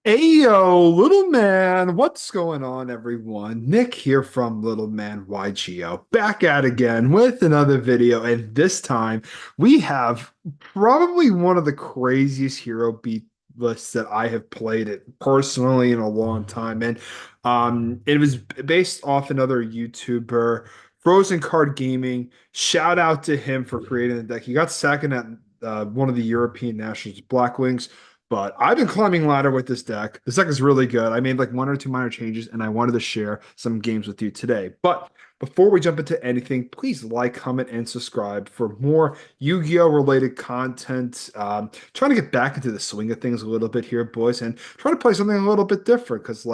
Ayo, little man, what's going on, everyone? Nick here from Little Man YGO, back at again with another video, and this time we have probably one of the craziest hero beat lists that I have played it personally in a long time, and it was based off another YouTuber, Frozen Card Gaming. Shout out to him for creating the deck. He got second at one of the European Nationals, Blackwings. But I've been climbing ladder with this deck. This deck is really good. I made like one or two minor changes, and I wanted to share some games with you today. But before we jump into anything, please like, comment, and subscribe for more Yu-Gi-Oh! Related content. Trying to get back into the swing of things a little bit here, boys, and try to play something a little bit different because,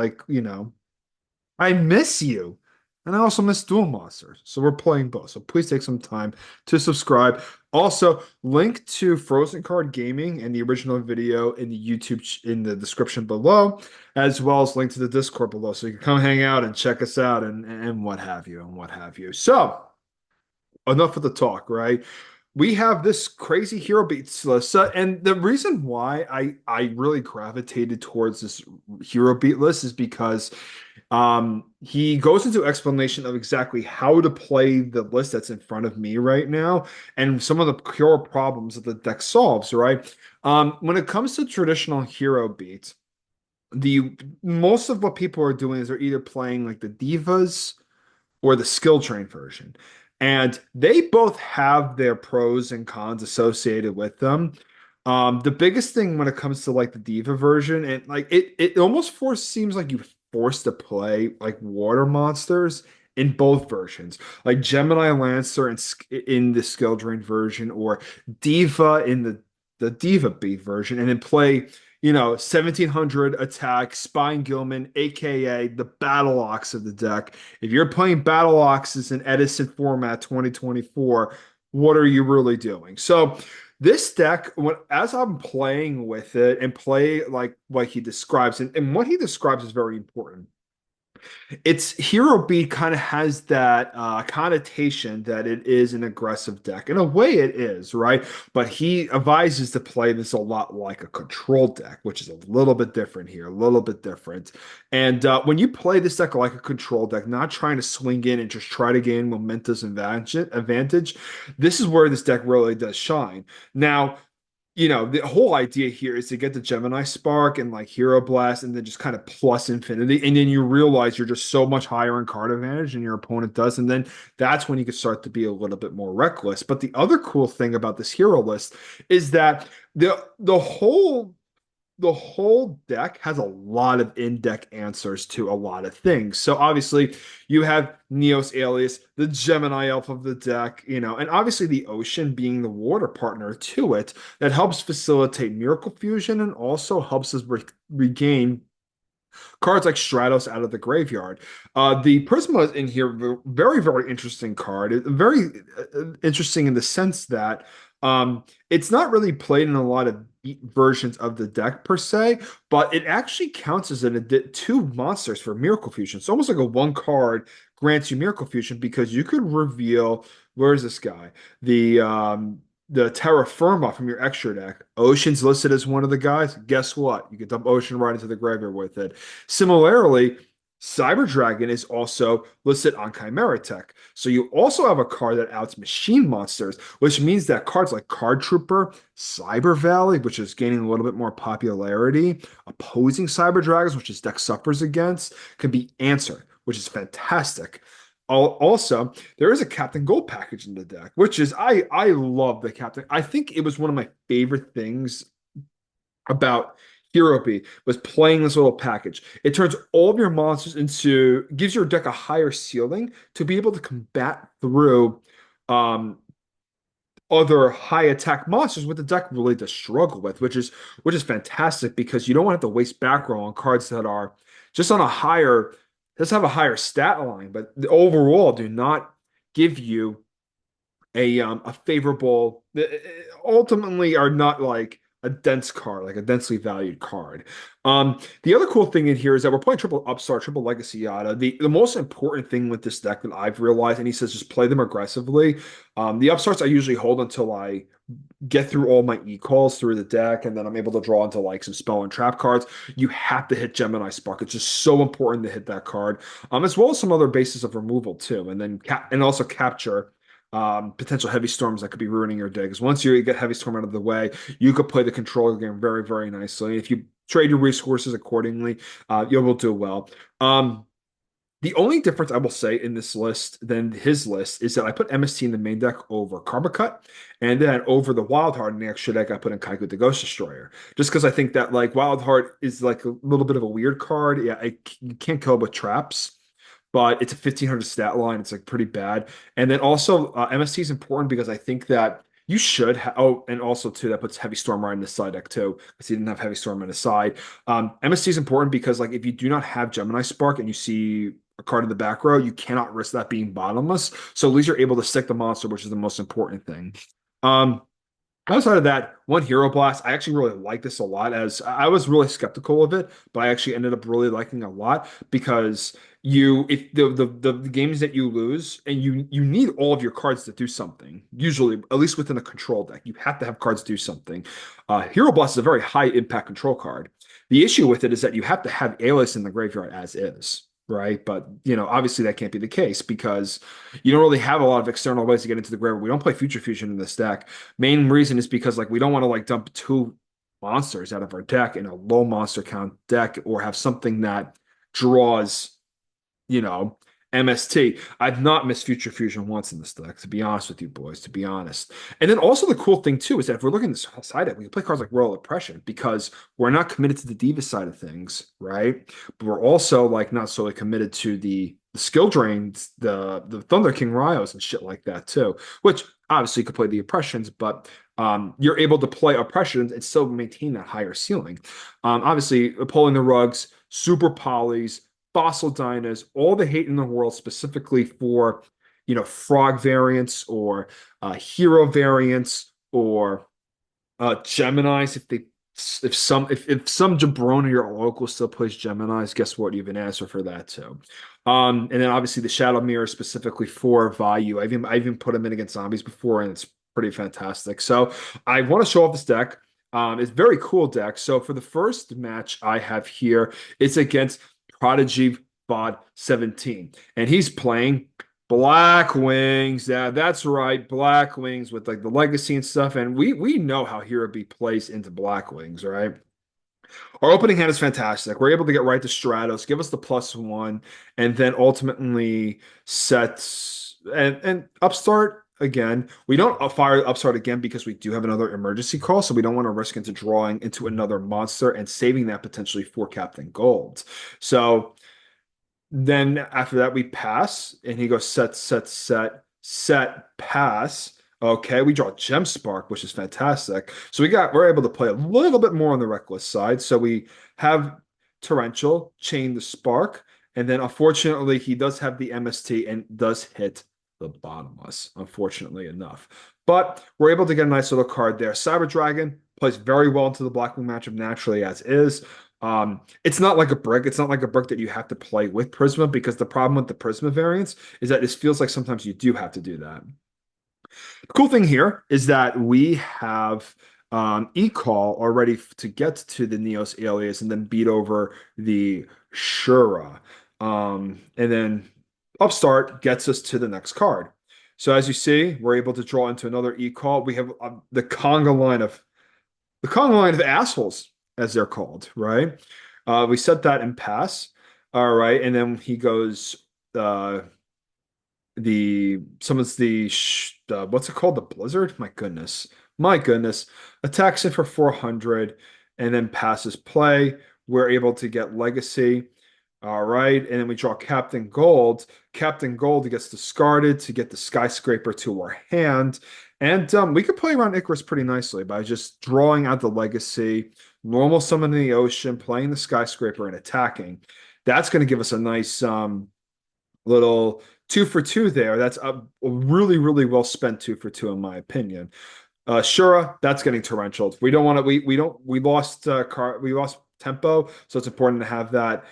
I miss you. And I also miss Duel Monsters. So we're playing both. So please take some time to subscribe. Also, link to Frozen Card Gaming and the original video in the in the description below, as well as link to the Discord below. So you can come hang out and check us out and what have you and what have you. So enough of the talk, right? We have this crazy hero beats list. And the reason why I really gravitated towards this hero beat list is because he goes into explanation of exactly how to play the list that's in front of me right now and some of the core problems that the deck solves, right? When it comes to traditional hero beats, the most of what people are doing is they're either playing like the divas or the skill train version. And they both have their pros and cons associated with them. The biggest thing when it comes to like the diva version, and like it almost seems like you forced to play like water monsters in both versions, like Gemini Lancer in the skill drain version, or Diva in the Diva beat version, and then play 1700 attack, Spine Gilman, aka the Battle Ox of the deck. If you're playing Battle Oxes in Edison format 2024, what are you really doing? So this deck, as I'm playing with it and play like what he describes, and what he describes is very important. Its hero beat kind of has that connotation that it is an aggressive deck. In a way, it is, right? But he advises to play this a lot like a control deck, which is a little bit different here, a little bit different. And when you play this deck like a control deck, not trying to swing in and just try to gain momentous advantage, this is where this deck really does shine. Now, the whole idea here is to get the Gemini Spark and like Hero Blast and then just kind of plus infinity. And then you realize you're just so much higher in card advantage than your opponent does. And then that's when you can start to be a little bit more reckless. But the other cool thing about this hero list is that the whole deck has a lot of in-deck answers to a lot of things. So obviously you have Neos Alias, the Gemini elf of the deck, and obviously the Ocean being the water partner to it that helps facilitate Miracle Fusion and also helps us regain cards like Stratos out of the graveyard. The Prisma in here, very, very interesting card. Very interesting in the sense that it's not really played in a lot of versions of the deck per se, but it actually counts as two monsters for Miracle Fusion. It's almost like a one card grants you Miracle Fusion because you could reveal, where is this guy? The Terra Firma from your extra deck. Ocean's listed as one of the guys. Guess what? You can dump Ocean right into the graveyard with it. Similarly, Cyber Dragon is also listed on Chimera Tech. So you also have a card that outs machine monsters, which means that cards like Card Trooper, Cyber Valley, which is gaining a little bit more popularity, opposing Cyber Dragons, which this deck suffers against, can be answered, which is fantastic. Also, there is a Captain Gold package in the deck, which is I love the Captain. I think it was one of my favorite things about Hero B was playing this little package. It turns all of your monsters into gives your deck a higher ceiling to be able to combat through um other high attack monsters with the deck really does struggle with, which is fantastic because you don't want to have to waste back row on cards that are just on a higher, just have a higher stat line, but overall do not give you a favorable ultimately are not like a dense card, like a densely valued card. The other cool thing in here is that we're playing triple upstart, triple legacy yada. The most important thing with this deck that I've realized, and he says just play them aggressively. The upstarts I usually hold until I get through all my e-calls through the deck, and then I'm able to draw into like some spell and trap cards. You have to hit Gemini Spark. It's just so important to hit that card, as well as some other bases of removal too, and then and also capture potential heavy storms that could be ruining your digs. Once you get heavy storm out of the way, you could play the control game very, very nicely. If you trade your resources accordingly, you will do well. The only difference I will say in this list than his list is that I put MST in the main deck over Karma Cut, and then over the Wild Heart in the extra deck, I put in Kaiku the Ghost Destroyer. Just because I think that like Wild Heart is like a little bit of a weird card. Yeah, you can't kill it with traps, but it's a 1500 stat line. It's like pretty bad. And then also MST is important because I think that you should oh, and also too that puts Heavy Storm right in the side deck too because he didn't have Heavy Storm on his side. MST is important because like if you do not have Gemini Spark and you see a card in the back row, you cannot risk that being bottomless. So at least you're able to stick the monster, which is the most important thing. Um, Outside of that, one Hero Blast, I actually really like this a lot as I was really skeptical of it, but I actually ended up really liking it a lot because you if the games that you lose and you need all of your cards to do something, usually at least within a control deck, you have to have cards do something. Hero Blast is a very high impact control card. The issue with it is that you have to have Alias in the graveyard as is. Right. But, obviously that can't be the case because you don't really have a lot of external ways to get into the graveyard. We don't play Future Fusion in this deck. Main reason is because like we don't want to like dump two monsters out of our deck in a low monster count deck or have something that draws you know, MST. I've not missed Future Fusion once in this deck, to be honest with you boys, to be honest. And then also the cool thing too is that if we're looking at the side deck, we can play cards like Royal Oppression because we're not committed to the Diva side of things, right? But we're also like not solely committed to the skill drains, the Thunder King Ryos and shit like that too, which obviously you could play the oppressions, but you're able to play oppressions and still maintain that higher ceiling. Obviously, pulling the rugs, super polys, fossil diners, all the hate in the world, specifically for, frog variants or hero variants or Geminis. If some jabroni or local still plays Geminis, guess what? You have an answer for that too. And then obviously the Shadow Mirror specifically for value. I even put them in against zombies before, and it's pretty fantastic. So I want to show off this deck. It's a very cool deck. So for the first match I have here, it's against Prodigy Bod 17. And he's playing Blackwings. Yeah, that's right. Blackwings with like the legacy and stuff. And we know how Hero B plays into Blackwings, right? Our opening hand is fantastic. We're able to get right to Stratos, give us the +1, and then ultimately sets and upstart again. We don't fire upstart again because we do have another emergency call, so we don't want to risk into drawing into another monster and saving that potentially for Captain Gold. So then after that, we pass, and he goes set, set, set, set, pass. Okay, we draw Gem Spark, which is fantastic. So we're able to play a little bit more on the reckless side. So we have Torrential, chain the Spark, and then unfortunately he does have the MST and does hit the bottomless, unfortunately enough. But we're able to get a nice little card there. Cyber Dragon plays very well into the Blackwing matchup naturally as is. It's not like a brick. It's not like a brick that you have to play with Prisma because the problem with the Prisma variants is that it feels like sometimes you do have to do that. The cool thing here is that we have e-call already to get to the Neos alias and then beat over the Shura. And then Upstart gets us to the next card. So as you see, we're able to draw into another e-call. We have the conga line of assholes, as they're called, right? We set that in pass. All right, and then he goes uh someone's what's it called? The Blizzard? My goodness. My goodness. Attacks it for 400 and then passes play. We're able to get Legacy. All right. And then we draw Captain Gold. Captain Gold gets discarded to get the Skyscraper to our hand. And we could play around Icarus pretty nicely by just drawing out the Legacy, normal summon in the ocean, playing the Skyscraper, and attacking. That's going to give us a nice little 2 for 2 there. That's a really, really well spent 2 for 2 in my opinion. Shura, that's getting torrential. We don't want to. We don't. We lost tempo, so it's important to have that.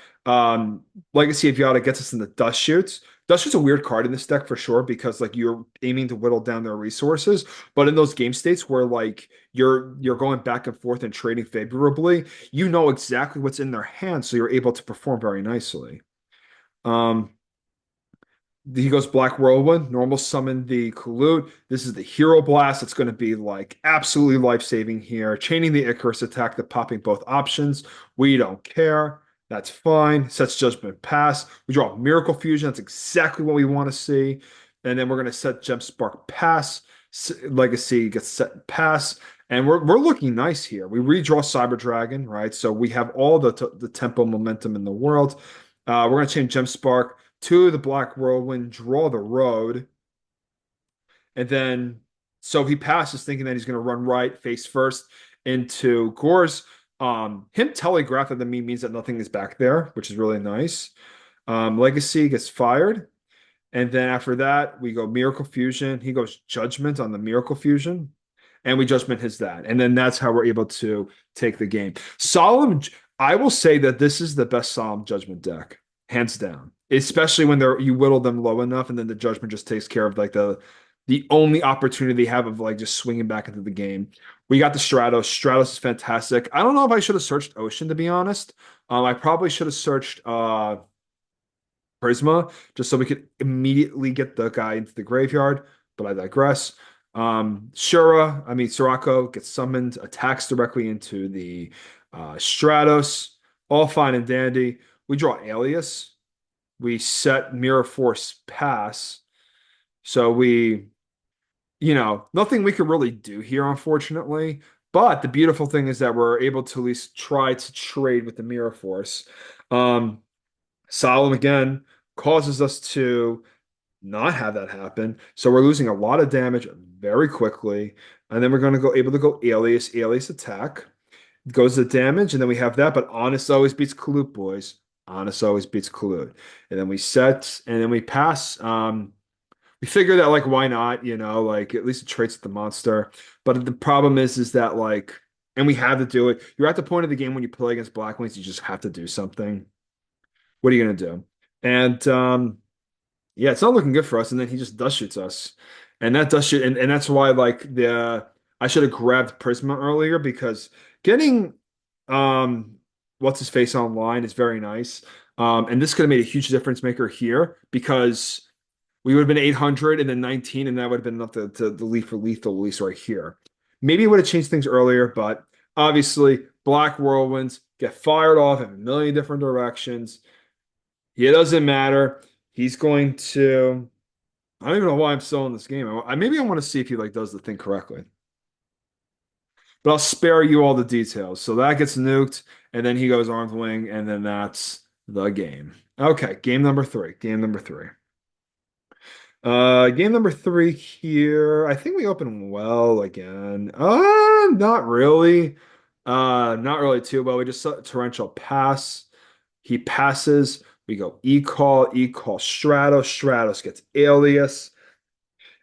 Legacy of Yada gets us in the dust shoots. Dust shoots a weird card in this deck for sure because like you're aiming to whittle down their resources, but in those game states where like you're going back and forth and trading favorably, you know exactly what's in their hands, so you're able to perform very nicely. Um, he goes Black Whirlwind, normal summon the Kalut. This is the Hero Blast. It's going to be like absolutely life-saving here. Chaining the Icarus attack, the popping both options. We don't care. That's fine. Sets Judgment Pass. We draw Miracle Fusion. That's exactly what we want to see. And then we're going to set Gem Spark Pass. Legacy gets set pass. And we're looking nice here. We redraw Cyber Dragon, right? So we have all the tempo momentum in the world. We're going to change Gem Spark to the Black Whirlwind, draw the road, and then so he passes thinking that he's going to run right face first into Gore's. Him telegraphing to me means that nothing is back there, which is really nice. Legacy gets fired, and then after that we go Miracle Fusion. He goes Judgment on the Miracle Fusion, and we Judgment his that, and then that's how we're able to take the game. Solemn, I will say that this is the best Solemn Judgment deck, hands down. Especially when they're you whittle them low enough, and then the Judgment just takes care of like the only opportunity they have of like just swinging back into the game. We got the Stratos. Stratos is fantastic. I don't know if I should have searched Ocean to be honest. I probably should have searched Prisma just so we could immediately get the guy into the graveyard, but I digress. Shura, I mean Sirocco gets summoned, attacks directly into the Stratos, all fine and dandy. We draw Alias. We set Mirror Force pass. So nothing we could really do here, unfortunately. But the beautiful thing is that we're able to at least try to trade with the Mirror Force. Um, Solemn again causes us to not have that happen. So we're losing a lot of damage very quickly. And then we're going to go able to go alias attack. Goes the damage, and then we have that. But Honest always beats Kalut, boys. Honest always beats Kalut. And then we set, and then we pass. We figure that like why not, like at least it traits the monster. But the problem is that like, and we have to do it. You're at the point of the game when you play against Blackwings, you just have to do something. What are you gonna do? And yeah, it's not looking good for us. And then he just dust shoots us, and that dust shoot, and that's why like the I should have grabbed Prisma earlier because getting what's his face online is very nice. And this could have made a huge difference maker here because we would have been 800 and then 19, and that would have been enough to leave for lethal at least right here. Maybe it would have changed things earlier, but obviously Black Whirlwinds get fired off in a million different directions. It doesn't matter. He's going to. I don't even know why I'm still in this game. Maybe I want to see if he like does the thing correctly. But I'll spare you all the details. So that gets nuked, and then he goes armed wing, and then that's the game. Okay, game number three. Game number three. Game number three here. I think we open well again. Not really. Not really too well. We just saw torrential pass. He passes. We go e-call, Stratos. Stratos gets alias.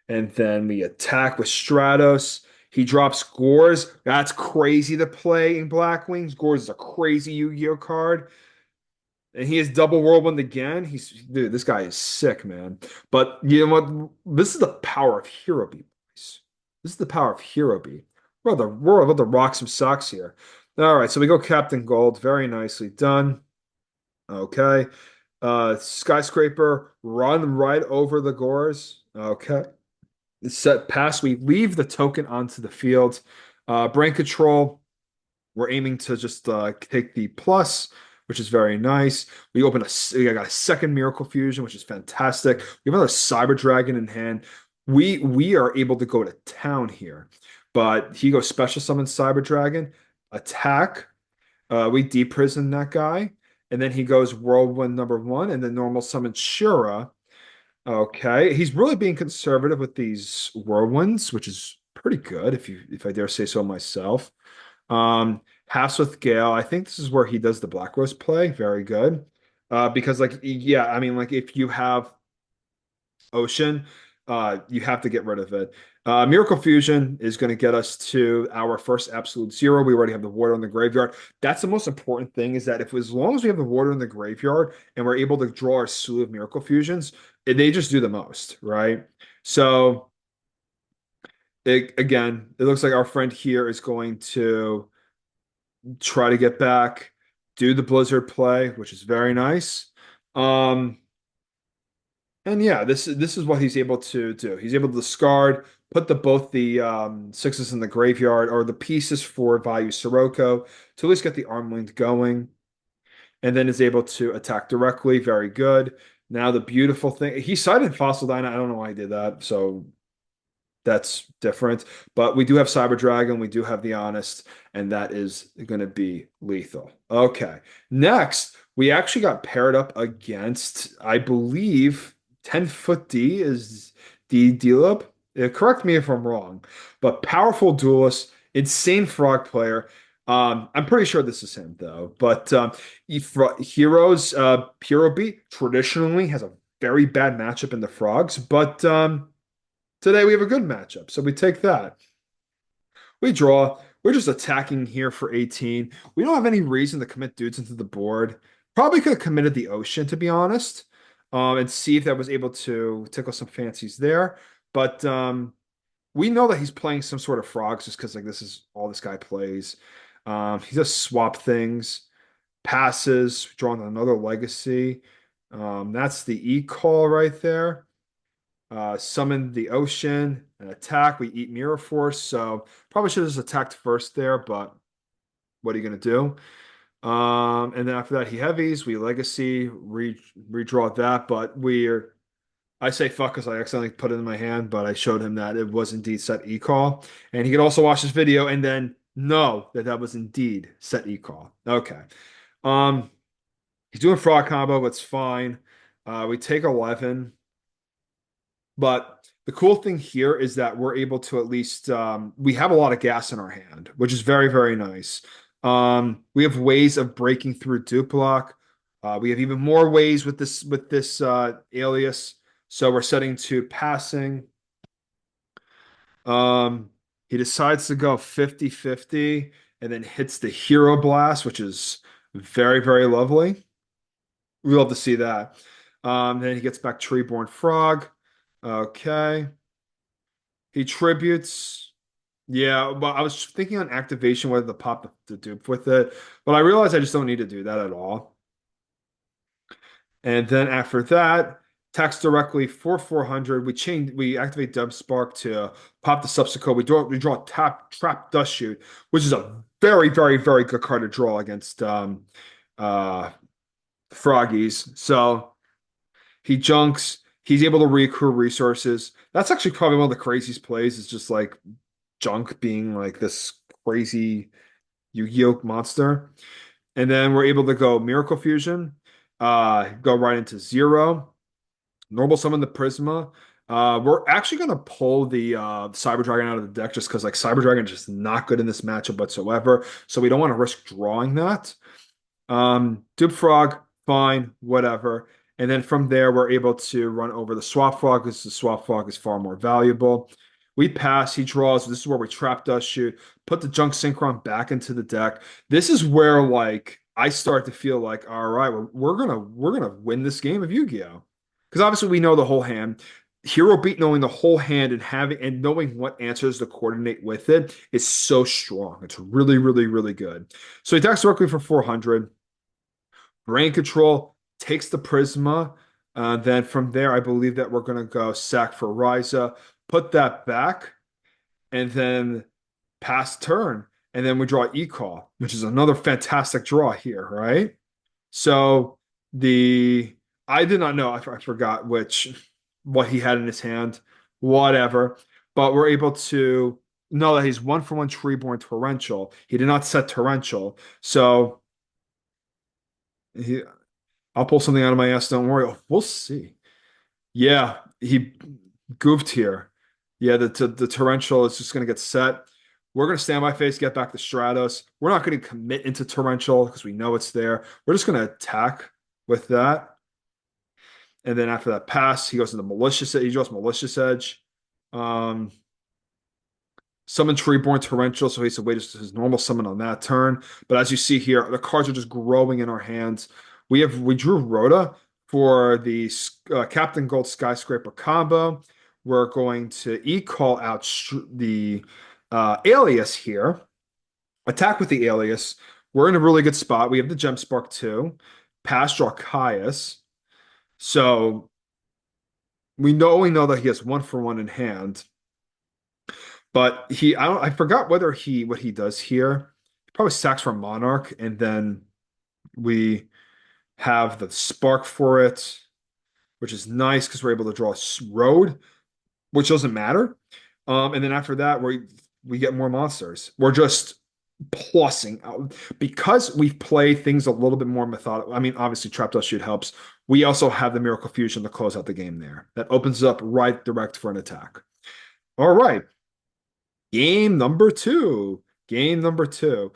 And then we attack with Stratos. He drops Gores. That's crazy to play in Blackwings. Gores is a crazy Yu-Gi-Oh card. And he is double whirlwind again. Dude, this guy is sick, man. But you know what? This is the power of Hero Beat, boys. This is the power of Hero Beat. We're about to rock some socks here. All right, so we go Captain Gold. Very nicely done. Okay. Skyscraper, run right over the Gores. Okay. Set pass. We leave the token onto the field. Brain control. We're aiming to just take the plus, which is very nice. We got a second Miracle Fusion, which is fantastic. We have another Cyber Dragon in hand. We are able to go to town here, but he goes Special Summon Cyber Dragon, attack. We deprison that guy, and then he goes Whirlwind number one, and then normal summon Shura. Okay, he's really being conservative with these whirlwinds, which is pretty good if I dare say so myself. Halves with Gale. I think this is where he does the Black Rose play. Very good. Because like yeah, I mean like if you have Ocean, you have to get rid of it. Miracle Fusion is going to get us to our first absolute zero. We already have the water in the graveyard. That's the most important thing is that if as long as we have the water in the graveyard and we're able to draw our slew of Miracle Fusions, they just do the most, right? So it looks like our friend here is going to try to get back, do the Blizzard play, which is very nice. Um, and yeah, this is what he's able to do. He's able to discard, put the both the sixes in the graveyard or the pieces for value Sirocco to at least get the arm length going, and then is able to attack directly. Very good. Now the beautiful thing, he cited Fossil Dyna. I don't know why he did that. So that's different. But we do have Cyber Dragon, we do have the Honest, and that is going to be lethal. Okay. Next, we actually got paired up against, I believe, 10-foot D is D Delup. Correct me if I'm wrong, but powerful duelist, insane frog player. I'm pretty sure this is him though. But Hero Beat traditionally has a very bad matchup in the frogs, but today we have a good matchup, so we take that. We draw. We're just attacking here for 18. We don't have any reason to commit dudes into the board. Probably could have committed the ocean, to be honest, and see if that was able to tickle some fancies there. But we know that he's playing some sort of frogs just because like this is all this guy plays. He does swap things, passes, drawing another legacy. That's the E call right there. Summon the ocean and attack. We eat Mirror Force, so probably should have just attacked first there, but what are you gonna do? And then after that, he heavies. We legacy, redraw that, but we're I say fuck because I accidentally put it in my hand, but I showed him that it was indeed set e-call, and he could also watch this video and then know that that was indeed set e-call. Okay. Um, he's doing frog combo, it's fine. We take 11. But the cool thing here is that we're able to at least we have a lot of gas in our hand, which is very, very nice. We have ways of breaking through dupe block. We have even more ways with this alias. So we're setting to passing. He decides to go 50-50 and then hits the hero blast, which is very, very lovely. We love to see that. Then he gets back Treeborn Frog. Okay. He tributes. Yeah, but I was thinking on activation whether to pop the dupe with it, but I realized I just don't need to do that at all. And then after that, text directly for 400. We activate Dub Spark to pop the Subsequent. We draw a trap Dust Shoot, which is a very, very, very good card to draw against uh Froggies. So he junks. He's able to recruit resources. That's actually probably one of the craziest plays. Is just like junk being like this crazy Yu-Gi-Oh monster. And then we're able to go Miracle Fusion, go right into zero, normal summon the Prisma. We're actually gonna pull the Cyber Dragon out of the deck just because like Cyber Dragon is just not good in this matchup whatsoever. So we don't want to risk drawing that. Dupe Frog, fine, whatever. And then from there, we're able to run over the Swap Frog because the Swap Frog is far more valuable. We pass, he draws. This is where we trap Dust Shoot, put the Junk Synchron back into the deck. This is where like I start to feel like, all right, we're gonna win this game of Yu-Gi-Oh! Because obviously we know the whole hand. Hero Beat knowing the whole hand and having and knowing what answers to coordinate with it is so strong. It's really, really, really good. So he attacks directly for 400. Brain Control takes the Prisma. Then from there, I believe that we're going to go sack for Ryza, put that back, and then pass turn. And then we draw E-Call, which is another fantastic draw here, right? So the I did not know, I forgot what he had in his hand, whatever. But we're able to know that he's 1-for-1 Treeborn Torrential. He did not set Torrential. So he I'll pull something out of my ass. Don't worry. Oh, we'll see. Yeah, he goofed here. Yeah, the torrential is just going to get set. We're going to stand by face, get back to Stratos. We're not going to commit into torrential because we know it's there. We're just going to attack with that. And then after that pass, he goes into malicious. He draws malicious edge. Um, Summon Treeborn Torrential, so he has to wait his normal summon on that turn. But as you see here, the cards are just growing in our hands. We drew Rhoda for the Captain Gold Skyscraper combo. We're going to e-call out the Alias here. Attack with the Alias. We're in a really good spot. We have the Gem Spark too. Pass draw Caius. So we know that he has 1 for 1 in hand. But I forgot whether what he does here. He probably sacks for Monarch, and then we have the Spark for it, which is nice because we're able to draw a Road, which doesn't matter. And then after that, we get more monsters. We're just plussing out because we play things a little bit more methodical. I mean, obviously, Trap Dust Shoot helps. We also have the Miracle Fusion to close out the game there. That opens up right direct for an attack. All right. Game number two. Game number two.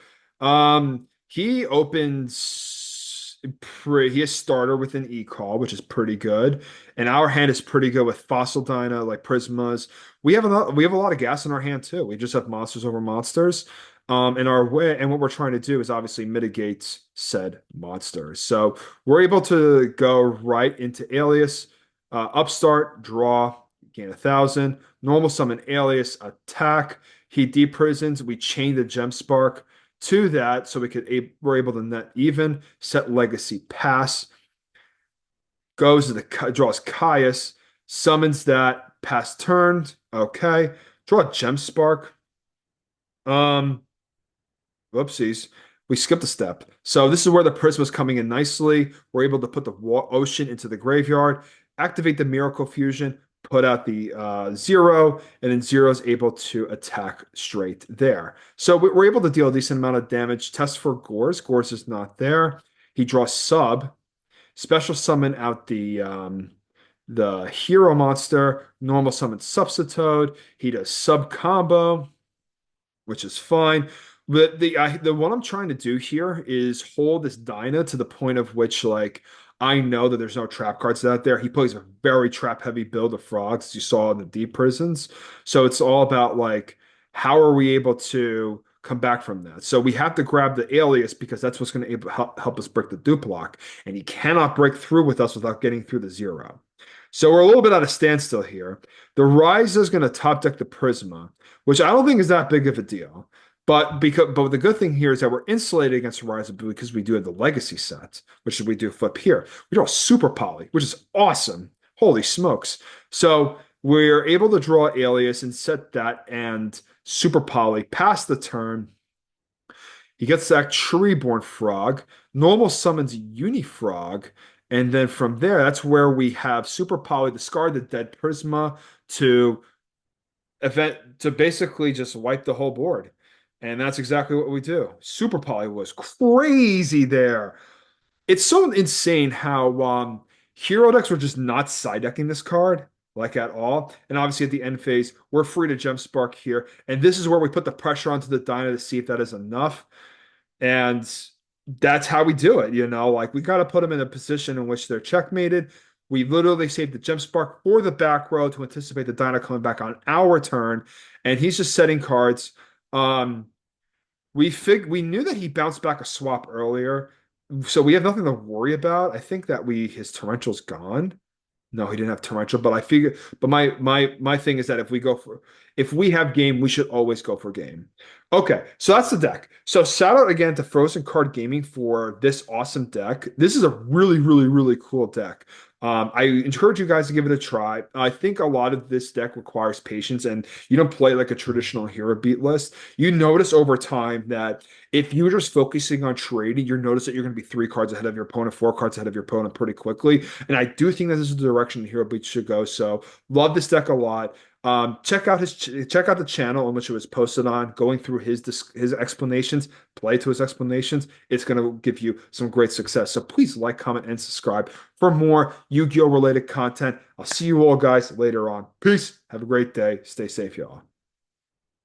He opens he has starter with an e-call, which is pretty good. And our hand is pretty good with Fossil Dyna, like Prismas. We have a lot of gas in our hand too. We just have monsters over monsters. In our way, and what we're trying to do is obviously mitigate said monsters. So we're able to go right into Alias, upstart, draw, gain 1,000, normal summon Alias, attack. He deprisons. We chain the Gem Spark to that, so we're able to net even. Set Legacy pass. Goes to the draws Caius, summons that. Pass turned. Okay. Draw Gem Spark. Um. Whoopsies. We skipped a step. So this is where the prism was coming in nicely. We're able to put the ocean into the graveyard, activate the Miracle Fusion, put out the 0, and then 0 is able to attack straight there. So we're able to deal a decent amount of damage. Test for Gores. Gores is not there. He draws sub. Special summon out the hero monster. Normal summon Substitute. He does sub combo, which is fine. But the what I'm trying to do here is hold this Dyna to the point of which like I know that there's no trap cards out there. He plays a very trap heavy build of frogs, as you saw in the deep prisons. So it's all about like how are we able to come back from that? So we have to grab the alias because that's what's going to help us break the duplock, and he cannot break through with us without getting through the 0. So we're a little bit at a standstill here. The Rise is going to top deck the Prisma, which I don't think is that big of a deal. But the good thing here is that we're insulated against Rise because we do have the Legacy set, which we do flip here. We draw Super Poly, which is awesome. Holy smokes. So we're able to draw Alias and set that and Super Poly past the turn. He gets that Treeborn Frog. Normal summons Unifrog. And then from there, that's where we have Super Poly discard the dead Prisma to basically just wipe the whole board. And that's exactly what we do. Super Poly was crazy there. It's so insane how hero decks were just not side decking this card, like at all. And obviously at the end phase, we're free to Gem Spark here. And this is where we put the pressure onto the Dyna to see if that is enough. And that's how we do it, like we got to put them in a position in which they're checkmated. We literally saved the Gem Spark for the back row to anticipate the Dyna coming back on our turn. And he's just setting cards. We knew that he bounced back a swap earlier, so we have nothing to worry about. I think that his torrential's gone. No, he didn't have torrential, but I figure. But my thing is that if we have game, we should always go for game. Okay, so that's the deck. So shout out again to Frozen Card Gaming for this awesome deck. This is a really, really, really cool deck. I encourage you guys to give it a try. I think a lot of this deck requires patience, and you don't play like a traditional hero beat list. You notice over time that if you're just focusing on trading, you notice that you're going to be 3 cards ahead of your opponent, 4 cards ahead of your opponent pretty quickly. And I do think that this is the direction the hero beat should go. So love this deck a lot. Check out the channel in which it was posted on, going through his explanations, play to his explanations. It's going to give you some great success. So please like, comment, and subscribe for more Yu-Gi-Oh related content. I'll see you all guys later on. Peace. Have a great day. Stay safe, y'all.